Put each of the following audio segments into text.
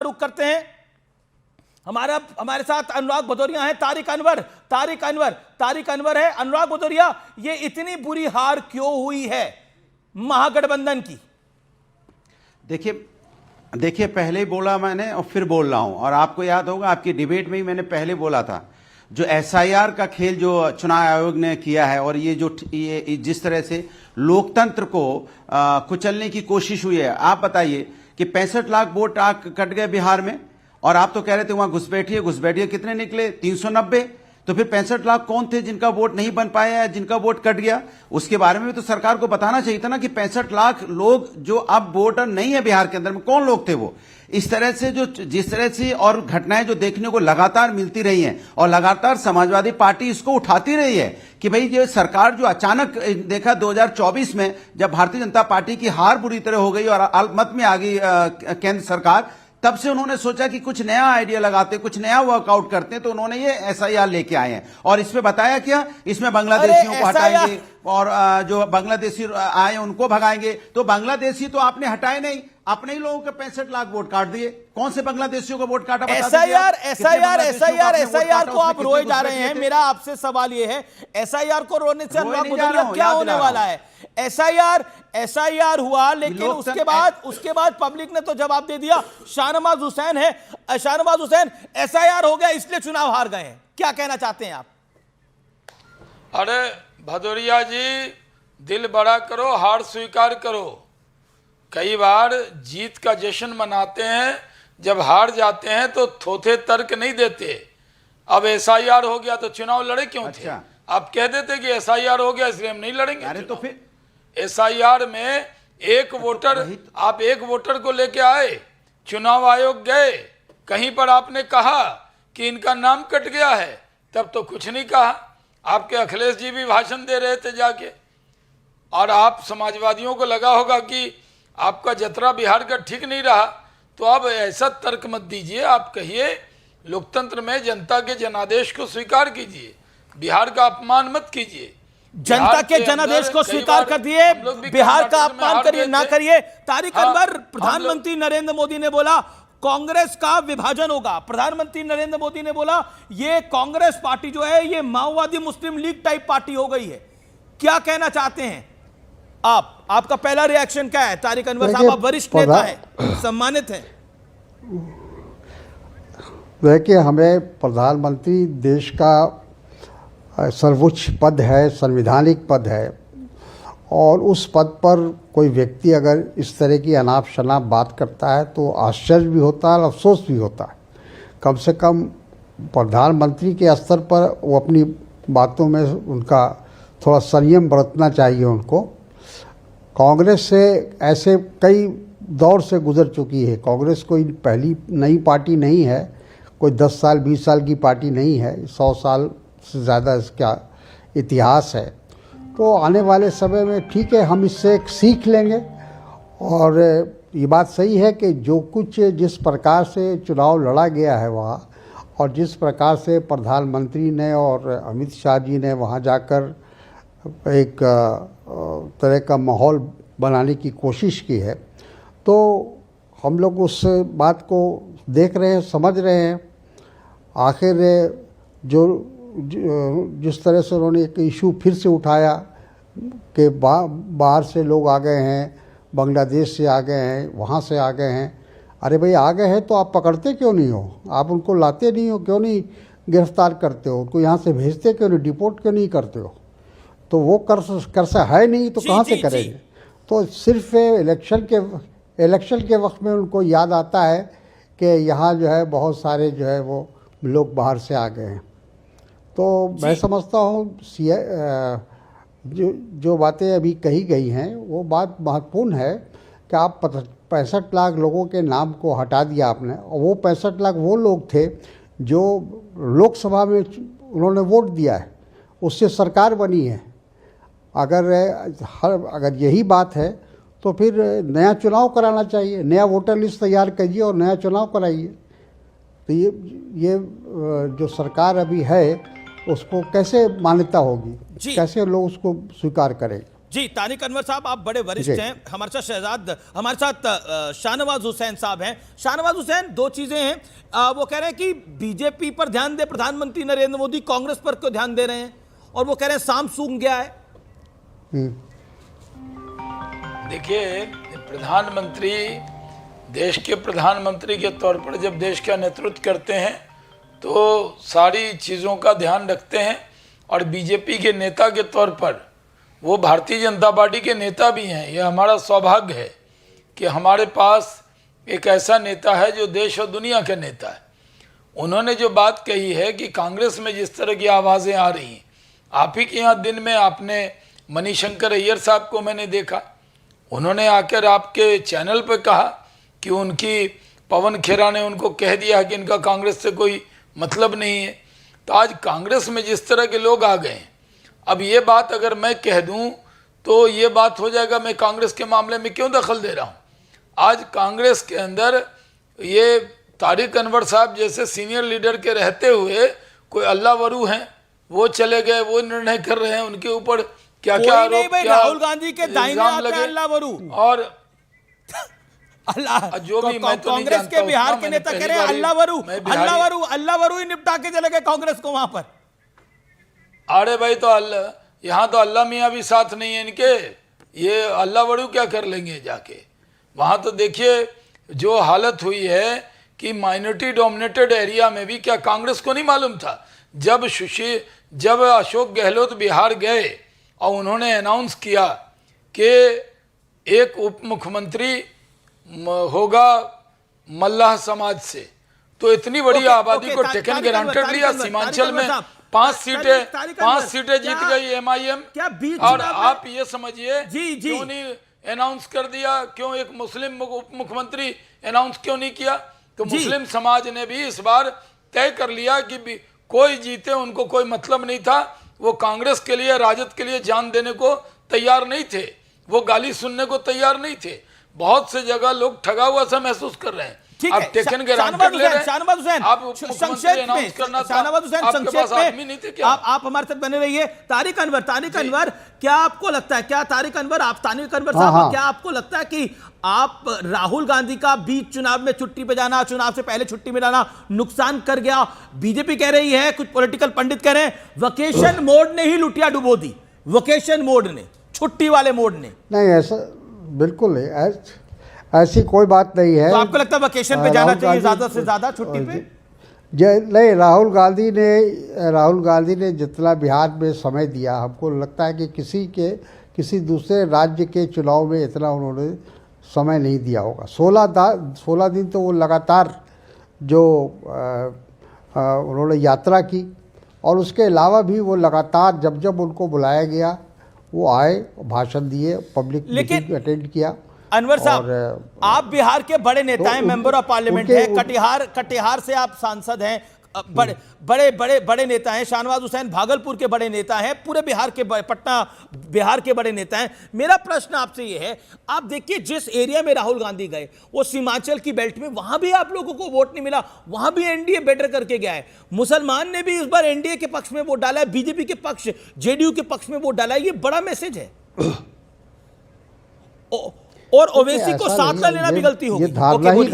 रुख करते हैं। हमारे साथ अनुराग भदौरिया हैं। तारिक अनवर है। अनुराग भदौरिया, ये इतनी बुरी हार क्यों हुई है महागठबंधन की? देखिए पहले ही बोला मैंने और फिर बोल रहा हूं, और आपको याद होगा आपकी डिबेट में ही मैंने पहले बोला था, जो एसआईआर का खेल जो चुनाव आयोग ने किया है और ये जिस तरह से लोकतंत्र को कुचलने की कोशिश हुई है। आप बताइए कि 65 लाख वोट कट गए बिहार में, और आप तो कह रहे थे वहां घुसपैठिए कितने निकले? 390। तो फिर 65 लाख कौन थे जिनका वोट नहीं बन पाया है, जिनका वोट कट गया? उसके बारे में भी तो सरकार को बताना चाहिए था ना कि 65 लाख लोग जो अब वोटर नहीं है बिहार के अंदर में, कौन लोग थे वो? इस तरह से जिस तरह से और घटनाएं जो देखने को लगातार मिलती रही हैं, और लगातार समाजवादी पार्टी इसको उठाती रही है कि भाई ये सरकार जो अचानक देखा 2024 में जब भारतीय जनता पार्टी की हार बुरी तरह हो गई और अल्पमत में आ गई केंद्र सरकार, तब से उन्होंने सोचा कि कुछ नया आइडिया लगाते, कुछ नया वर्कआउट करते, तो उन्होंने ये एसआईआर लेके आए हैं। और इसमें बताया क्या, इसमें बांग्लादेशियों को हटाएंगे और जो बांग्लादेशी आए उनको भगाएंगे। तो बांग्लादेशी तो आपने हटाए नहीं, अपने ही लोगों के 65 लाख वोट काट दिए। कौन से बांग्लादेशियों का वोट काटा? एसआईआर को आप रोए जा रहे हैं। मेरा आपसे सवाल यह है, एसआईआर को रोने से अनुराग भदौरिया क्या होने वाला है? एसआईआर हुआ, लेकिन उसके बाद पब्लिक ने तो जवाब दे दिया। शाहनवाज हुसैन है, शाहनवाज हुसैन, एसआईआर हो गया इसलिए चुनाव हार गए हैं, क्या कहना चाहते हैं आप? अरे भदौरिया जी, दिल बड़ा करो, हार स्वीकार करो। कई बार जीत का जश्न मनाते हैं, जब हार जाते हैं तो थोथे तर्क नहीं देते। अब एसआईआर हो गया तो चुनाव लड़े क्यों थे? आप कह देते कि एसआईआर हो गया इसलिए हम नहीं लड़ेंगे। अरे तो फिर एसआईआर में एक वोटर को लेके आए, चुनाव आयोग गए, कहीं पर आपने कहा कि इनका नाम कट गया है? तब तो कुछ नहीं कहा। आपके अखिलेश जी भी भाषण दे रहे थे जाके, और आप समाजवादियों को लगा होगा कि आपका जतरा बिहार का ठीक नहीं रहा। तो अब ऐसा तर्क मत दीजिए, आप कहिए लोकतंत्र में जनता के जनादेश को स्वीकार कीजिए, बिहार का अपमान मत कीजिए। जनता के जनादेश को स्वीकार कर दिए, बिहार का अपमान करिए ना करिए। तारिक अनवर, प्रधानमंत्री नरेंद्र मोदी ने बोला कांग्रेस का विभाजन होगा। प्रधानमंत्री नरेंद्र मोदी ने बोला ये कांग्रेस पार्टी जो है ये माओवादी मुस्लिम लीग टाइप पार्टी हो गई है। क्या कहना चाहते हैं आपका पहला रिएक्शन क्या है? तारिक अनवर साहब, आप वरिष्ठ नेता हैं, सम्मानित हैं। देखिए, हमें प्रधानमंत्री देश का सर्वोच्च पद है, संवैधानिक पद है, और उस पद पर कोई व्यक्ति अगर इस तरह की अनाप शनाप बात करता है तो आश्चर्य भी होता है और अफसोस भी होता है। कम से कम प्रधानमंत्री के स्तर पर वो अपनी बातों में उनका थोड़ा संयम बरतना चाहिए उनको। कांग्रेस से ऐसे कई दौर से गुजर चुकी है। कांग्रेस कोई पहली नई पार्टी नहीं है, कोई 10 साल 20 साल की पार्टी नहीं है, 100 साल से ज़्यादा इसका इतिहास है। तो आने वाले समय में ठीक है, हम इससे एक सीख लेंगे। और ये बात सही है कि जो कुछ जिस प्रकार से चुनाव लड़ा गया है वहाँ, और जिस प्रकार से प्रधानमंत्री ने और अमित शाह जी ने वहाँ जाकर एक तरह का माहौल बनाने की कोशिश की है, तो हम लोग उस बात को देख रहे हैं, समझ रहे हैं। आखिर जिस तरह से उन्होंने एक इशू फिर से उठाया कि बाहर से लोग आ गए हैं, बांग्लादेश से आ गए हैं, वहाँ से आ गए हैं। अरे भाई, आ गए हैं तो आप पकड़ते क्यों नहीं हो? आप उनको लाते नहीं हो, क्यों नहीं गिरफ्तार करते हो? उनको यहाँ से भेजते क्यों नहीं, डिपोर्ट क्यों नहीं करते हो? तो वो कर है नहीं तो कहाँ से करेंगे? तो सिर्फ इलेक्शन के वक्त में उनको याद आता है कि यहाँ जो है बहुत सारे जो है वो लोग बाहर से आ गए हैं। तो मैं समझता हूँ जो बातें अभी कही गई हैं वो बात महत्वपूर्ण है कि आप 65 लाख लोगों के नाम को हटा दिया आपने, और वो 65 लाख वो लोग थे जो लोकसभा में उन्होंने वोट दिया है, उससे सरकार बनी है। अगर यही बात है तो फिर नया चुनाव कराना चाहिए, नया वोटर लिस्ट तैयार कीजिए और नया चुनाव कराइए। तो ये जो सरकार अभी है उसको कैसे मान्यता होगी, कैसे लोग उसको स्वीकार करेंगे? जी तारिक अनवर साहब, आप बड़े वरिष्ठ जी। हैं। हमारे साथ शाहनवाज हुसैन साहब हैं। शाहनवाज हुसैन, दो चीजें हैं। वो कह रहे हैं कि बीजेपी पर ध्यान दे प्रधानमंत्री नरेंद्र मोदी, कांग्रेस पर क्यों ध्यान दे रहे हैं, और वो कह रहे हैं साम सूंघ गया है। देखिए, प्रधानमंत्री देश के प्रधानमंत्री के तौर पर जब देश का नेतृत्व करते हैं तो सारी चीज़ों का ध्यान रखते हैं, और बीजेपी के नेता के तौर पर वो भारतीय जनता पार्टी के नेता भी हैं। यह हमारा सौभाग्य है कि हमारे पास एक ऐसा नेता है जो देश और दुनिया का नेता है। उन्होंने जो बात कही है कि कांग्रेस में जिस तरह की आवाज़ें आ रही हैं, आप ही के यहाँ दिन में आपने मणिशंकर अय्यर साहब को मैंने देखा, उन्होंने आकर आपके चैनल पर कहा कि उनकी पवन खेरा ने उनको कह दिया कि इनका कांग्रेस से कोई मतलब नहीं है। तो आज कांग्रेस में जिस तरह के लोग आ गए हैं, अब ये बात अगर मैं कह दूं तो ये बात हो जाएगा मैं कांग्रेस के मामले में क्यों दखल दे रहा हूं। आज कांग्रेस के अंदर ये तारिक अनवर साहब जैसे सीनियर लीडर के रहते हुए कोई अल्लाह वरू हैं, वो चले गए, वो निर्णय कर रहे हैं, उनके ऊपर क्या क्या कोई नहीं भाई, क्या राहुल गांधी के दाहिने इल्जाम हाथ में लगे। अल्लाह वरू और अल्लाह, जो भी मैं तो नहीं कांग्रेस जानता के बिहार उतना, के मैंने नेता कह पहली रहे हैं बार ही- अल्लाह वरू, मैं बिहारी- अल्लाह वरू ही निपटा के चले गए कांग्रेस को वहां पर। अरे भाई, तो अल्लाह, यहाँ तो अल्लाह मियाँ भी साथ नहीं है इनके, ये अल्लाह वड़ू क्या कर लेंगे जाके वहाँ। तो देखिए जो हालत हुई है कि माइनॉरिटी डोमिनेटेड एरिया में भी क्या कांग्रेस को नहीं मालूम था। जब अशोक गहलोत बिहार गए और उन्होंने अनाउंस किया कि एक उप मुख्यमंत्री होगा मल्लाह समाज से, तो इतनी बड़ी ओके, आबादी ओके, को तारिक टेकन अनवर, ग्रांटेड तारिक लिया। अनवर, सीमांचल तारिक में अनवर साहब, 5 तारिक सीटें अनवर, जीत क्या- गई एमआईएम। क्या बीच और चुनाव में- आप ये समझिए जी, जी। क्यों नहीं अनाउंस कर दिया, क्यों एक मुस्लिम उप मुख्यमंत्री अनाउंस क्यों नहीं किया। तो जी। मुस्लिम समाज ने भी इस बार तय कर लिया कि कोई जीते उनको कोई मतलब नहीं था। वो कांग्रेस के लिए, राजद के लिए जान देने को तैयार नहीं थे, वो गाली सुनने को तैयार नहीं थे। बहुत से जगह लोग ठगा हुआ सा महसूस कर रहे हैं। ठीक आप है, टेकन शाहनवाज हुसैन, आप मुख्यमंत्री अनाउंस करना था, शाहनवाज हुसैन, आपके पास आदमी नहीं थे क्या? आप हमारे साथ बने रहिए। तारिक अनवर, क्या आपको लगता है, क्या तारिक अनवर हाँ, हाँ। क्या आपको लगता है कि आप राहुल गांधी का बीच चुनाव में छुट्टी पे जाना, चुनाव से पहले छुट्टी में जाना नुकसान कर गया? बीजेपी कह रही है, कुछ पॉलिटिकल पंडित कह रहे हैं वेकेशन मोड ने ही लुटिया डुबो दी, वेकेशन मोड ने, छुट्टी वाले मोड ने। नहीं, ऐसा बिल्कुल नहीं, ऐसी कोई बात नहीं है। तो आपको लगता है वेकेशन पे जाना चाहिए ज्यादा से ज्यादा छुट्टी पे? नहीं, राहुल गांधी ने जितना बिहार में समय दिया, हमको लगता है कि किसी दूसरे राज्य के चुनाव में इतना उन्होंने समय नहीं दिया होगा। 16 दिन तो वो लगातार जो उन्होंने यात्रा की, और उसके अलावा भी वो लगातार जब उनको बुलाया गया वो आए, भाषण दिए, पब्लिक मीटिंग अटेंड किया। अनवर साहब, आप बिहार के बड़े नेता हैं, मेंबर ऑफ पार्लियामेंट हैं, कटिहार से आप सांसद हैं, बड़े नेता हैं। शाहनवाज हुसैन भागलपुर के बड़े नेता हैं, पूरे पटना बिहार के बड़े नेता हैं। मेरा प्रश्न आपसे ये है, आप देखिए जिस एरिया में राहुल गांधी गए, वो सीमांचल की बेल्ट में, वहां भी आप लोगों को वोट नहीं मिला, वहां भी एनडीए बेटर करके गया है। मुसलमान ने भी इस बार एनडीए के पक्ष में वोट डाला है, बीजेपी के पक्ष, जेडीयू के पक्ष में वोट डाला है। ये बड़ा मैसेज है। और ओवैसी को साथ ना लेना भी गलती होगी। ये धारणा ही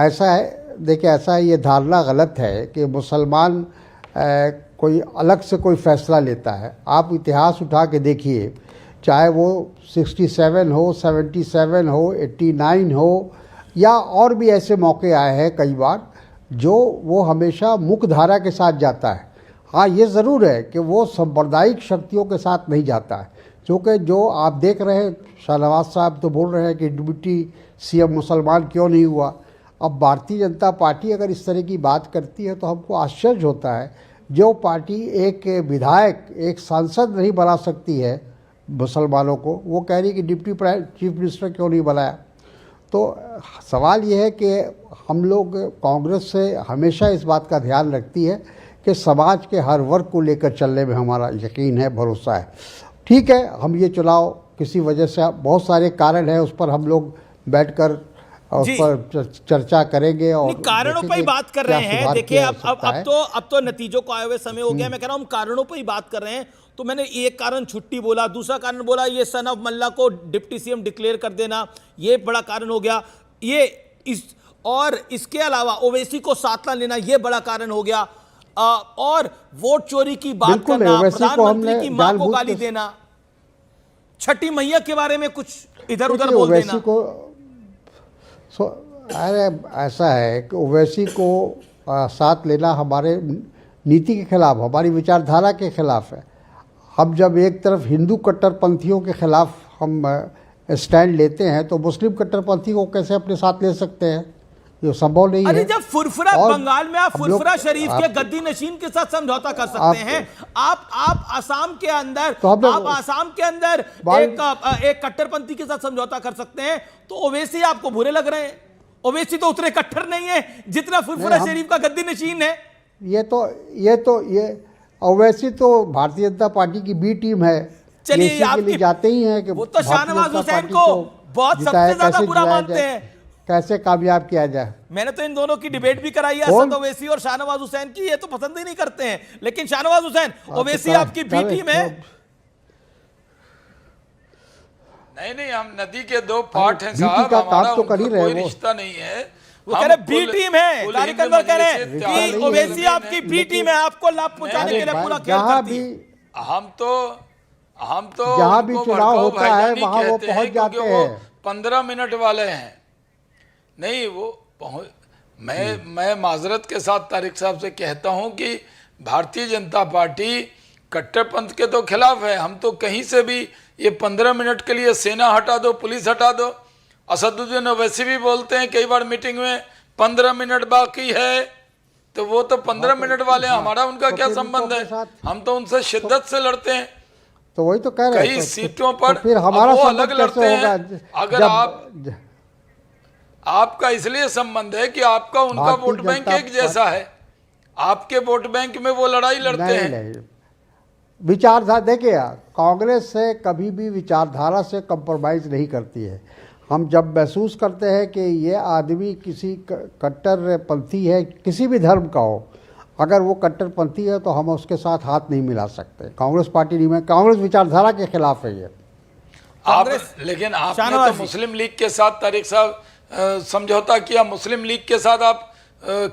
ऐसा है, देखिए ऐसा है, ये धारणा गलत है कि मुसलमान कोई अलग से कोई फैसला लेता है। आप इतिहास उठा के देखिए, चाहे वो 67 हो, 77 हो, 89 हो, या और भी ऐसे मौके आए हैं कई बार, जो वो हमेशा मुख्य धारा के साथ जाता है। हाँ, ये ज़रूर है कि वो सांप्रदायिक शक्तियों के साथ नहीं जाता है, क्योंकि जो आप देख रहे हैं, शाहनवाज साहब तो बोल रहे हैं कि डिप्टी सीएम मुसलमान क्यों नहीं हुआ। अब भारतीय जनता पार्टी अगर इस तरह की बात करती है तो हमको आश्चर्य होता है। जो पार्टी एक विधायक, एक सांसद नहीं बना सकती है मुसलमानों को, वो कह रही कि डिप्टी चीफ मिनिस्टर क्यों नहीं बनाया। तो सवाल ये है कि हम लोग, कांग्रेस से हमेशा इस बात का ध्यान रखती है कि समाज के हर वर्ग को लेकर चलने में हमारा यकीन है, भरोसा है। ठीक है, हम ये चुनाव किसी वजह से, बहुत सारे कारण हैं, उस पर हम लोग बैठकर उस पर चर्चा करेंगे और कारणों पर ही बात कर रहे हैं। देखिए अब तो नतीजों को आए हुए समय हो गया। मैं कह रहा हूं हम कारणों पर ही बात कर रहे हैं। तो मैंने एक कारण छुट्टी बोला, दूसरा कारण बोला ये सन ऑफ मल्ला को डिप्टी सीएम डिक्लेयर कर देना, ये बड़ा कारण हो गया, और इसके अलावा ओवैसी को साथ ना लेना ये बड़ा कारण हो गया, और वोट चोरी की बात करना, प्रधानमंत्री की मां को गाली देना, छठी मैया के बारे में कुछ इधर उधर बोल देना। अरे ऐसा है कि ओवैसी को साथ लेना हमारे नीति के खिलाफ, हमारी विचारधारा के खिलाफ है। हम जब एक तरफ हिंदू कट्टरपंथियों के खिलाफ हम स्टैंड लेते हैं तो मुस्लिम कट्टरपंथी को कैसे अपने साथ ले सकते हैं? ये संभव नहीं है। अरे जब फुरफुरा बंगाल में आप फुरफुरा शरीफ के गद्दी नशीन के साथ समझौता कर सकते हैं, आप आसाम के अंदर एक कट्टरपंथी के साथ समझौता कर सकते हैं, तो ओवैसी आपको बुरे लग रहे हैं? ओवैसी तो उतने कट्टर नहीं है जितना फुरफुरा शरीफ का गद्दी नशीन है। ये ओवैसी तो भारतीय जनता पार्टी की बी टीम है। चलिए आपके जाते ही हैं कि वो तो शाहनवाज हुसैन को बहुत सबसे ज्यादा बुरा मानते हैं, कैसे कामयाब किया जाए। मैंने तो इन दोनों की डिबेट भी कराई है, असद ओवैसी और शाहनवाज हुसैन की, ये तो पसंद ही नहीं करते हैं, लेकिन शाहनवाज हुसैन ओवैसी आपकी बी टीम है। नहीं, हम नदी के दो पार्ट हैं साहब, हमारा तो कर ही रहे, कोई रिश्ता नहीं है। वो कह रहे बी टीम है, तारिक अनवर कह रहे हैं कि ओवैसी आपकी बी टीम है, आपको लाभ पहुंचाने के लिए पूरा खेल करती है। हम तो जहां भी चुनाव होता है वहां वो पहुंच जाते हैं। 15 मिनट वाले हैं, नहीं वो मैं माजरत के साथ तारिक साहब से कहता हूं कि भारतीय जनता पार्टी कट्टरपंथ के तो खिलाफ है। हम तो कहीं से भी ये 15 मिनट के लिए सेना हटा दो, पुलिस हटा दो। असदुद्दीन ओवैसी भी बोलते हैं कई बार मीटिंग में 15 मिनट बाकी है, तो वो तो 15 मिनट वाले हैं, हमारा उनका क्या संबंध है? हम तो उनसे शिद्दत से लड़ते हैं, तो वही तो कह रहे हैं। कई सीटों पर फिर हमारा वो अलग लड़ते हैं। अगर जब आपका इसलिए संबंध है कि आपका उनका वोट बैंक एक जैसा है, आपके वोट बैंक में वो लड़ाई लड़ते हैं। विचारधारा देखिए, कांग्रेस से कभी भी विचारधारा से कंप्रोमाइज नहीं करती है। हम जब महसूस करते हैं कि ये आदमी किसी कट्टरपंथी है, किसी भी धर्म का हो, अगर वो कट्टरपंथी है तो हम उसके साथ हाथ नहीं मिला सकते। कांग्रेस पार्टी नहीं, में कांग्रेस विचारधारा के खिलाफ है ये। लेकिन आपने तो मुस्लिम लीग के साथ तारिक साहब समझौता किया। मुस्लिम लीग के साथ आप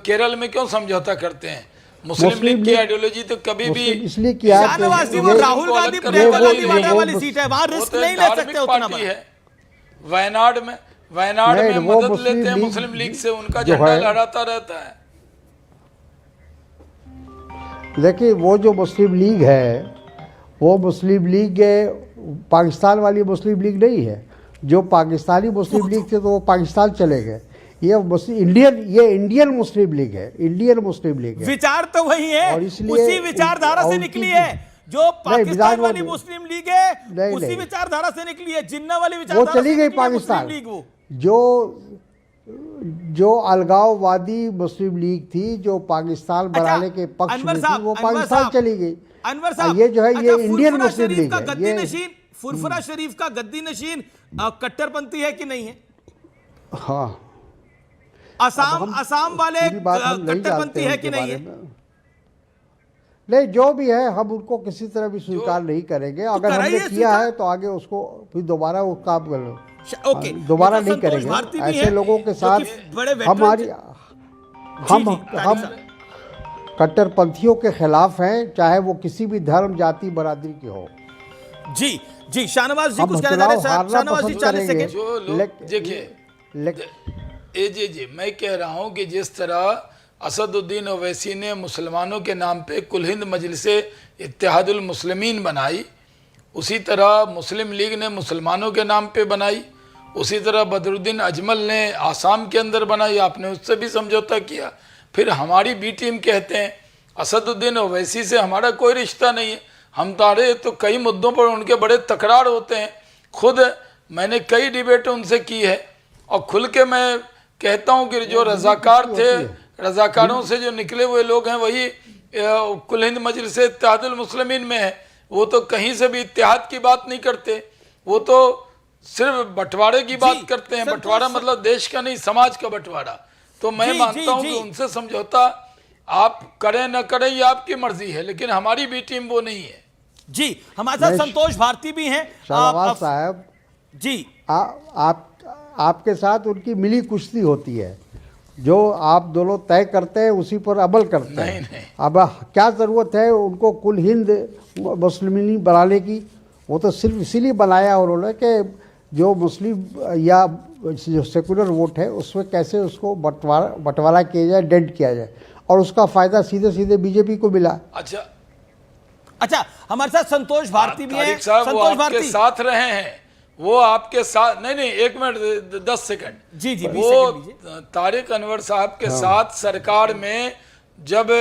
केरल में क्यों समझौता करते हैं? मुस्लिम लीग की आइडियोलॉजी तो कभी भी इसलिए किया राहुल गांधी वाली सीट है, वहां रिस्क नहीं ले सकते उतना है। वायनाड में मदद लेते हैं मुस्लिम लीग से, उनका झंडा लहराता रहता है। देखिए वो जो मुस्लिम लीग है, वो मुस्लिम लीग पाकिस्तान वाली मुस्लिम लीग नहीं है। जो पाकिस्तानी मुस्लिम लीग थे तो वो पाकिस्तान चले गए। ये इंडियन मुस्लिम लीग है, इंडियन मुस्लिम लीग है। विचार तो वही है, उसी विचारधारा से निकली है जो पाकिस्तान वाली मुस्लिम लीग है, उसी विचारधारा से निकली है। जिन्ना वाली विचारधारा वो चली गई पाकिस्तान। जो अलगाववादी मुस्लिम लीग थी, जो पाकिस्तान बनाने के पक्ष में थी, वो पाकिस्तान चली गई। अनवर साहब, ये जो है ये इंडियन मुस्लिम लीग है। फुरफुरा शरीफ का गद्दी नशीन कट्टरपंथी है कि नहीं है? हाँ, असम वाले कट्टरपंथी है कि नहीं है? नहीं, जो भी है हम उनको किसी तरह भी स्वीकार नहीं करेंगे। अगर हमने किया है तो आगे उसको फिर दोबारा वो काम कर लो, दोबारा नहीं करेंगे। ऐसे लोगों के साथ हम कट्टरपंथियों के खिलाफ हैं, चाहे वो किसी भी धर्म, जाति, बरादरी के हो। जी शाहनवाज जी कुछ कहना चाह रहे हैं? शाहनवाज जी 40 सेकंड। जो लोग देखिए जी मैं कह रहा हूं कि जिस तरह असदुद्दीन ओवैसी ने मुसलमानों के नाम पे कुल हिंद मजलिस इत्तेहादुल मुस्लिमीन बनाई, उसी तरह मुस्लिम लीग ने मुसलमानों के नाम पे बनाई, उसी तरह बदरुद्दीन अजमल ने आसाम के अंदर बनाई, आपने उससे भी समझौता किया। फिर हमारी बी टीम कहते हैं। असदुद्दीन ओवैसी से हमारा कोई रिश्ता नहीं है। हमारे तो कई मुद्दों पर उनके बड़े तकरार होते हैं। खुद मैंने कई डिबेट उनसे की है और खुल के मैं कहता हूं कि जो रजाकार थे, रजाकारों से जो निकले हुए लोग हैं वही कुल हिंद मजलिस इत्तेहादुल मुस्लिमीन में है। वो तो कहीं से भी इत्तेहाद की बात नहीं करते, वो तो सिर्फ बंटवारे की बात करते हैं। बंटवारा मतलब देश का नहीं, समाज का बंटवारा। तो मैं मानता हूं कि उनसे समझौता आप करें न करें ये आपकी मर्जी है, लेकिन हमारी भी टीम वो नहीं है। जी हमारे साथ संतोष भारती भी हैं। शाहनवाज साहब जी आपके साथ उनकी मिली कुश्ती होती है, जो आप दोनों तय करते हैं उसी पर अमल करते हैं। नहीं। अब क्या ज़रूरत है उनको कुल हिंद मुस्लिमीन बनाने की? वो तो सिर्फ इसीलिए बनाया उन्होंने कि जो मुस्लिम या जो सेकुलर वोट है उसमें कैसे उसको बंटवारा किया जाए, डेंट किया जाए, और उसका फ़ायदा सीधे सीधे बीजेपी को मिला। अच्छा हमारे साथ संतोष भारती भी हैं। साहब वो संतोष आपके भारती साथ रहे हैं, वो आपके साथ नहीं 1 मिनट 10 सेकंड जी 20 वो सेकंड लीजिए। तारिक अनवर साहब के साथ सरकार में जब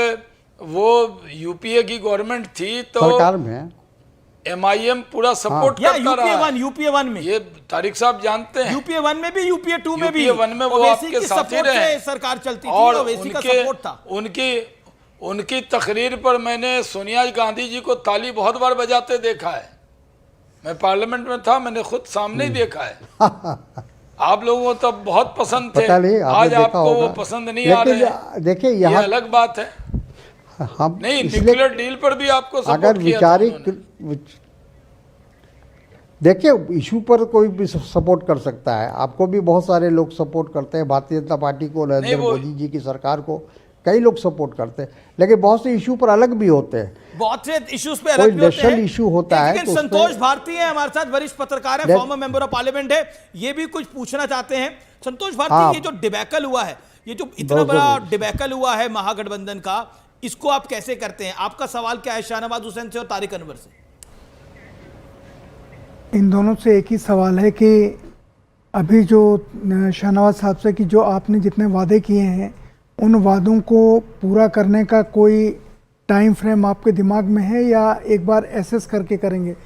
वो यूपीए की गवर्नमेंट थी तो सरकार में MIM पूरा सपोर्ट करता रहा है। यूपीए 1 में ये तारिक साहब जानते हैं। यूपीए 1 में भी यूपीए 2 में भी यूपीए 1 में वो ओवैसी आपके की साथ ही सपोर्ट रहे से सरकार चलती थी और ओवैसी का सपोर्ट था। उनकी तकरीर पर मैंने सोनिया गांधी जी को ताली बहुत बार बजाते देखा है। मैं पार्लियामेंट में था, मैंने खुद सामने ही देखा है। आप लोगों को तब बहुत पसंद थे, आज आपको वो पसंद नहीं आ रहे। देखिए ये यहाँ अलग बात है। हम नहीं, न्यूक्लियर डील पर भी आपको सपोर्ट अगर किया था विचारिक देखिए इशू पर कोई भी सपोर्ट कर सकता है। आपको भी बहुत सारे लोग सपोर्ट करते हैं, भारतीय जनता पार्टी को, नरेंद्र मोदी जी की सरकार को कई लोग सपोर्ट करते हैं, लेकिन बहुत से इशू पर अलग भी होते हैं। बहुत से इश्यूज पे अलग भी होते हैं। इशू होता है लेकिन संतोष भारती है हमारे साथ, वरिष्ठ पत्रकार है, फॉर्मर मेंबर ऑफ पार्लियामेंट है, ये भी कुछ पूछना चाहते हैं। संतोष भारती, ये जो डिबैकल हुआ है, ये जो इतना बड़ा डिबैकल हुआ है महागठबंधन का, इसको आप कैसे करते हैं? आपका सवाल क्या है शाहनवाज हुसैन से और तारिक अनवर से? इन दोनों से एक ही सवाल है कि अभी जो शाहनवाज साहब से कि जो आपने जितने वादे किए हैं उन वादों को पूरा करने का कोई टाइम फ्रेम आपके दिमाग में है या एक बार एसेस करके करेंगे?